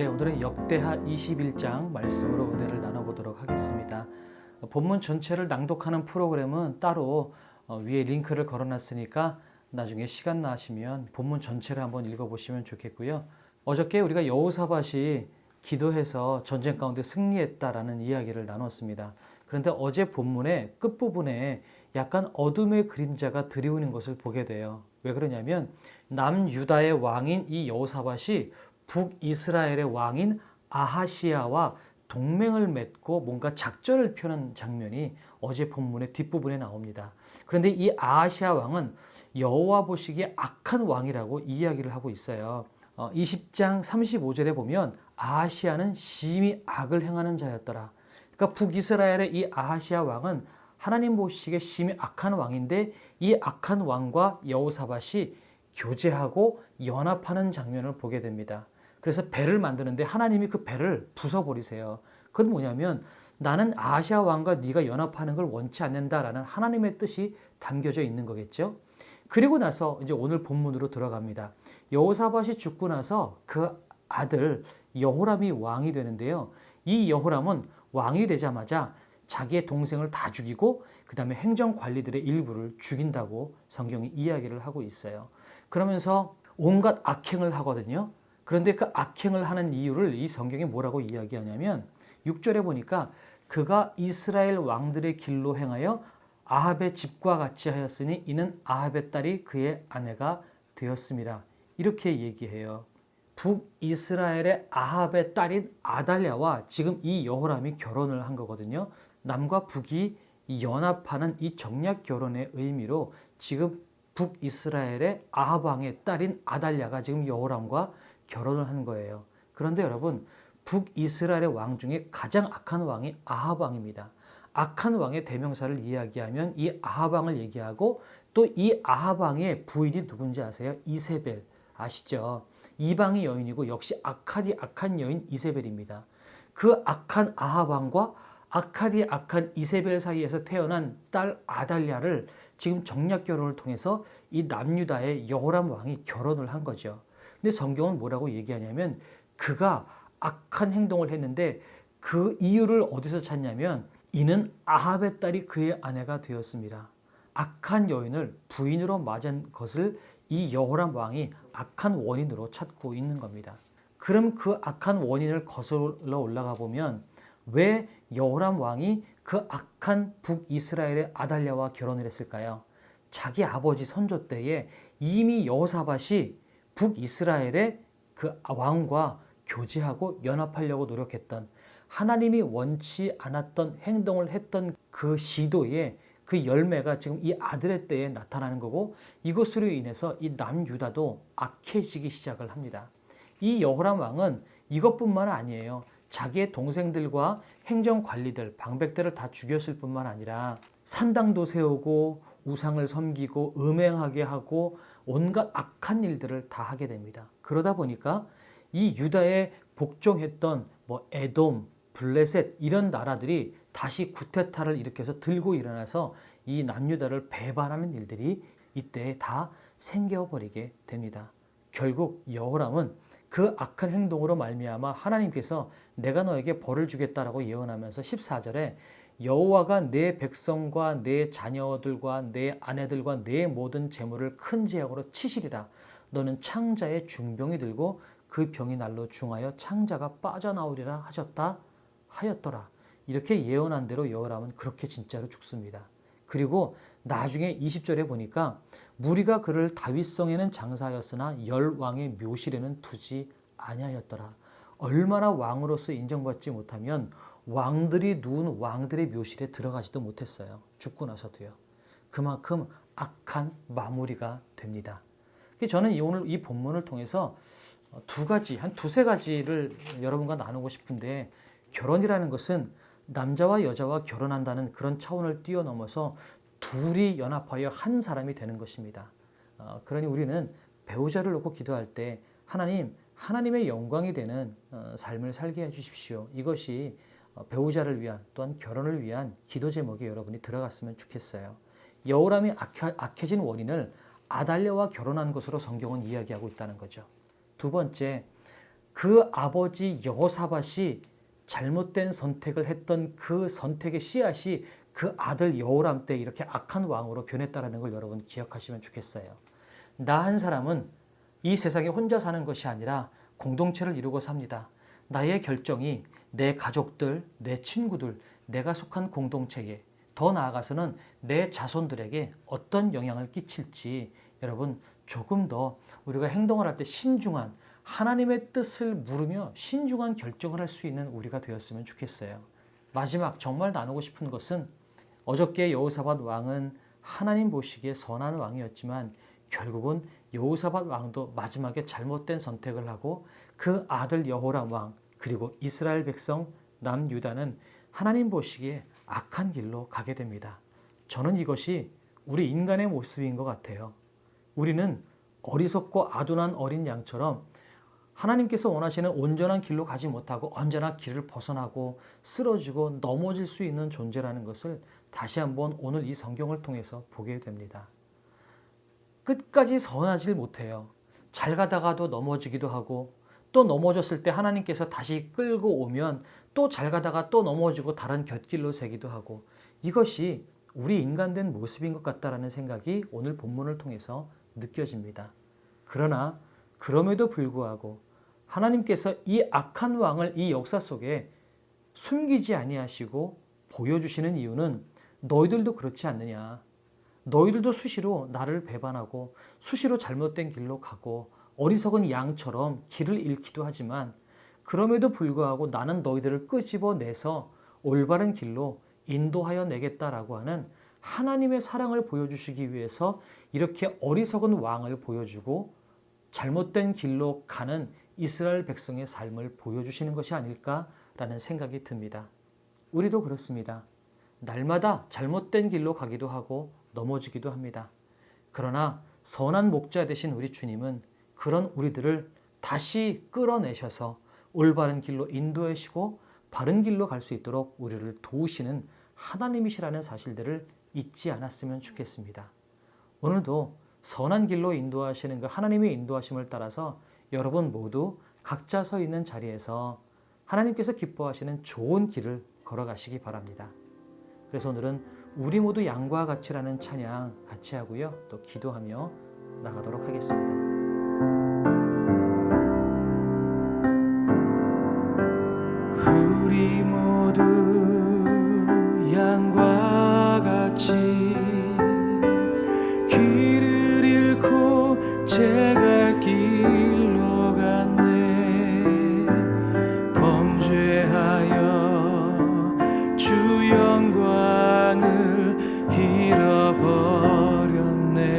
네, 오늘은 역대하 21장 말씀으로 은혜를 나눠보도록 하겠습니다. 본문 전체를 낭독하는 프로그램은 따로 위에 링크를 걸어놨으니까 나중에 시간 나시면 본문 전체를 한번 읽어보시면 좋겠고요. 어저께 우리가 여호사밧이 기도해서 전쟁 가운데 승리했다라는 이야기를 나눴습니다. 그런데 어제 본문의 끝부분에 약간 어둠의 그림자가 드리우는 것을 보게 돼요. 왜 그러냐면 남유다의 왕인 이 여호사밧이 북이스라엘의 왕인 아하시야와 동맹을 맺고 뭔가 작전을 펴는 장면이 어제 본문의 뒷부분에 나옵니다. 그런데 이 아하시야 왕은 여호와 보시기에 악한 왕이라고 이야기를 하고 있어요. 20장 35절에 보면 아하시야는 심히 악을 행하는 자였더라. 그러니까 북이스라엘의 이 아하시야 왕은 하나님 보시기에 심히 악한 왕인데 이 악한 왕과 여호사밧이 교제하고 연합하는 장면을 보게 됩니다. 그래서 배를 만드는데 하나님이 그 배를 부숴버리세요. 그건 뭐냐면 나는 아하시야 왕과 네가 연합하는 걸 원치 않는다라는 하나님의 뜻이 담겨져 있는 거겠죠. 그리고 나서 이제 오늘 본문으로 들어갑니다. 여호사밧이 죽고 나서 그 아들 여호람이 왕이 되는데요. 이 여호람은 왕이 되자마자 자기의 동생을 다 죽이고 그 다음에 행정관리들의 일부를 죽인다고 성경이 이야기를 하고 있어요. 그러면서 온갖 악행을 하거든요. 그런데 그 악행을 하는 이유를 이 성경이 뭐라고 이야기하냐면 6절에 보니까 그가 이스라엘 왕들의 길로 행하여 아합의 집과 같이 하였으니 이는 아합의 딸이 그의 아내가 되었습니다. 이렇게 얘기해요. 북이스라엘의 아합의 딸인 아달랴와 지금 이 여호람이 결혼을 한 거거든요. 남과 북이 연합하는 이 정략 결혼의 의미로 지금 북이스라엘의 아합 왕의 딸인 아달랴가 지금 여호람과 결혼을 한 거예요. 그런데 여러분, 북이스라엘의 왕 중에 가장 악한 왕이 아합 왕입니다. 악한 왕의 대명사를 이야기하면 이 아합 왕을 얘기하고 또 이 아합 왕의 부인이 누군지 아세요? 이세벨. 아시죠? 이방의 여인이고 역시 악한 여인 이세벨입니다. 그 악한 아합 왕과 악한 이세벨 사이에서 태어난 딸 아달랴를 지금 정략 결혼을 통해서 이 남유다의 여호람 왕이 결혼을 한 거죠. 근데 성경은 뭐라고 얘기하냐면 그가 악한 행동을 했는데 그 이유를 어디서 찾냐면 이는 아합의 딸이 그의 아내가 되었습니다. 악한 여인을 부인으로 맞은 것을 이 여호람 왕이 악한 원인으로 찾고 있는 겁니다. 그럼 그 악한 원인을 거슬러 올라가 보면 왜 여호람 왕이 그 악한 북이스라엘의 아달랴와 결혼을 했을까요? 자기 아버지 선조 때에 이미 여호사밧이 북이스라엘의 그 왕과 교제하고 연합하려고 노력했던 하나님이 원치 않았던 행동을 했던 그 시도에 그 열매가 지금 이 아들의 때에 나타나는 거고 이것으로 인해서 이 남유다도 악해지기 시작을 합니다. 이 여호람 왕은 이것뿐만 아니에요. 자기의 동생들과 행정관리들, 방백들을 다 죽였을 뿐만 아니라 산당도 세우고 우상을 섬기고 음행하게 하고 온갖 악한 일들을 다 하게 됩니다. 그러다 보니까 이 유다에 복종했던 에돔, 블레셋 이런 나라들이 다시 구테타를 일으켜서 들고 일어나서 이 남유다를 배반하는 일들이 이때 다 생겨버리게 됩니다. 결국 여호람은 그 악한 행동으로 말미암아 하나님께서 내가 너에게 벌을 주겠다라고 예언하면서 14절에 여호와가 내 백성과 내 자녀들과 내 아내들과 내 모든 재물을 큰 재앙으로 치시리라. 너는 창자의 중병이 들고 그 병이 날로 중하여 창자가 빠져나오리라 하였더라. 이렇게 예언한 대로 여호람은 그렇게 진짜로 죽습니다. 그리고 나중에 20절에 보니까 무리가 그를 다윗성에는 장사하였으나 열 왕의 묘실에는 두지 아니하였더라. 얼마나 왕으로서 인정받지 못하면 왕들이 누운 왕들의 묘실에 들어가지도 못했어요. 죽고 나서도요. 그만큼 악한 마무리가 됩니다. 저는 오늘 이 본문을 통해서 두 가지, 한 두세 가지를 여러분과 나누고 싶은데 결혼이라는 것은 남자와 여자와 결혼한다는 그런 차원을 뛰어넘어서 둘이 연합하여 한 사람이 되는 것입니다. 그러니 우리는 배우자를 놓고 기도할 때 하나님의 영광이 되는 삶을 살게 해주십시오. 이것이 배우자를 위한 또한 결혼을 위한 기도 제목에 여러분이 들어갔으면 좋겠어요. 여호람이 악해진 원인을 아달랴와 결혼한 것으로 성경은 이야기하고 있다는 거죠. 두 번째, 그 아버지 여호사밧이 잘못된 선택을 했던 그 선택의 씨앗이 그 아들 여호람 때 이렇게 악한 왕으로 변했다는 걸 여러분 기억하시면 좋겠어요. 나 한 사람은 이 세상에 혼자 사는 것이 아니라 공동체를 이루고 삽니다. 나의 결정이 내 가족들, 내 친구들, 내가 속한 공동체에, 더 나아가서는 내 자손들에게 어떤 영향을 끼칠지 여러분 조금 더 우리가 행동을 할 때 신중한, 하나님의 뜻을 물으며 신중한 결정을 할 수 있는 우리가 되었으면 좋겠어요. 마지막 정말 나누고 싶은 것은 어저께 여호사밧 왕은 하나님 보시기에 선한 왕이었지만 결국은 여호사밧 왕도 마지막에 잘못된 선택을 하고 그 아들 여호람 왕 그리고 이스라엘 백성 남유다는 하나님 보시기에 악한 길로 가게 됩니다. 저는 이것이 우리 인간의 모습인 것 같아요. 우리는 어리석고 아둔한 어린 양처럼 하나님께서 원하시는 온전한 길로 가지 못하고 언제나 길을 벗어나고 쓰러지고 넘어질 수 있는 존재라는 것을 다시 한번 오늘 이 성경을 통해서 보게 됩니다. 끝까지 선하질 못해요. 잘 가다가도 넘어지기도 하고 또 넘어졌을 때 하나님께서 다시 끌고 오면 또 잘 가다가 또 넘어지고 다른 곁길로 새기도 하고 이것이 우리 인간된 모습인 것 같다라는 생각이 오늘 본문을 통해서 느껴집니다. 그러나 그럼에도 불구하고 하나님께서 이 악한 왕을 이 역사 속에 숨기지 아니하시고 보여주시는 이유는 너희들도 그렇지 않느냐. 너희들도 수시로 나를 배반하고 수시로 잘못된 길로 가고 어리석은 양처럼 길을 잃기도 하지만 그럼에도 불구하고 나는 너희들을 끄집어내서 올바른 길로 인도하여 내겠다라고 하는 하나님의 사랑을 보여주시기 위해서 이렇게 어리석은 왕을 보여주고 잘못된 길로 가는 이스라엘 백성의 삶을 보여주시는 것이 아닐까라는 생각이 듭니다. 우리도 그렇습니다. 날마다 잘못된 길로 가기도 하고 넘어지기도 합니다. 그러나 선한 목자 되신 우리 주님은 그런 우리들을 다시 끌어내셔서 올바른 길로 인도하시고 바른 길로 갈 수 있도록 우리를 도우시는 하나님이시라는 사실들을 잊지 않았으면 좋겠습니다. 오늘도 선한 길로 인도하시는 그 하나님의 인도하심을 따라서 여러분 모두 각자 서 있는 자리에서 하나님께서 기뻐하시는 좋은 길을 걸어가시기 바랍니다. 그래서 오늘은 우리 모두 양과 같이라는 찬양 같이 하고요. 또 기도하며 나가도록 하겠습니다. 우리 모두 양과 같이 길을 잃고 제갈 길로 갔네. 범죄하여 주 영광을 잃어버렸네.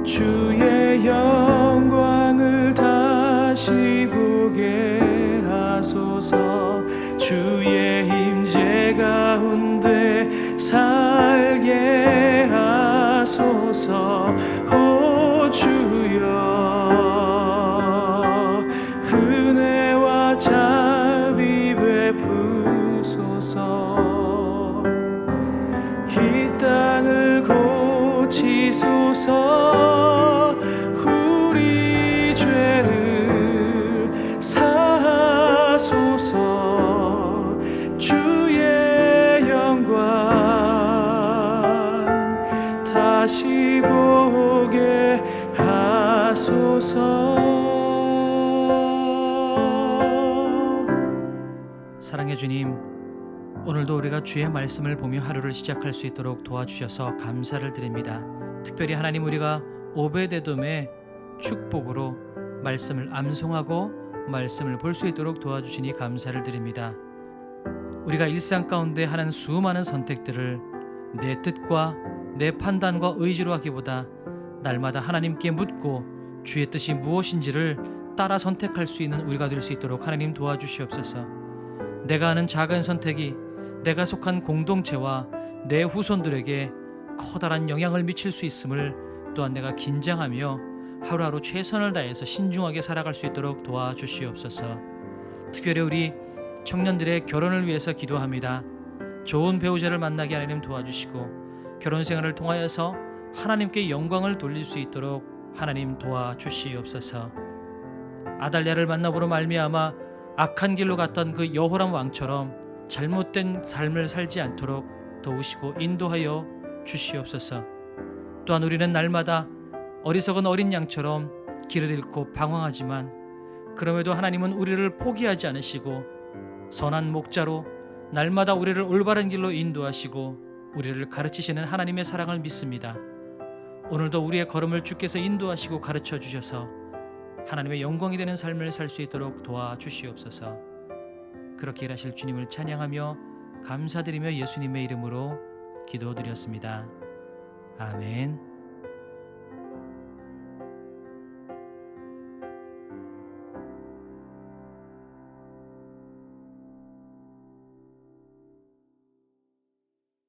주의 영광을 다시 보게 하소서. 주의 임재 가운데 살게 하소서. 오 주여 은혜와 자비 베푸소서. 이 땅을 고치소서. 우리 죄를 사하소서. 주의 영광 다시 보게 하소서. 사랑의 주님, 오늘도 우리가 주의 말씀을 보며 하루를 시작할 수 있도록 도와주셔서 감사를 드립니다. 특별히 하나님, 우리가 오베데돔의 축복으로 말씀을 암송하고 말씀을 볼 수 있도록 도와주시니 감사를 드립니다. 우리가 일상 가운데 하는 수많은 선택들을 내 뜻과 내 판단과 의지로 하기보다 날마다 하나님께 묻고 주의 뜻이 무엇인지를 따라 선택할 수 있는 우리가 될 수 있도록 하나님 도와주시옵소서. 내가 하는 작은 선택이 내가 속한 공동체와 내 후손들에게 커다란 영향을 미칠 수 있음을 또한 내가 긴장하며 하루하루 최선을 다해서 신중하게 살아갈 수 있도록 도와주시옵소서. 특별히 우리 청년들의 결혼을 위해서 기도합니다. 좋은 배우자를 만나게 하나님 도와주시고 결혼 생활을 통하여서 하나님께 영광을 돌릴 수 있도록 하나님 도와주시옵소서. 아달랴를 만나보로 말미암아 악한 길로 갔던 그 여호람 왕처럼 잘못된 삶을 살지 않도록 도우시고 인도하여 주시옵소서. 또한 우리는 날마다 어리석은 어린 양처럼 길을 잃고 방황하지만 그럼에도 하나님은 우리를 포기하지 않으시고 선한 목자로 날마다 우리를 올바른 길로 인도하시고 우리를 가르치시는 하나님의 사랑을 믿습니다. 오늘도 우리의 걸음을 주께서 인도하시고 가르쳐 주셔서 하나님의 영광이 되는 삶을 살 수 있도록 도와주시옵소서. 그렇게 일하실 주님을 찬양하며 감사드리며 예수님의 이름으로 기도드렸습니다. 아멘.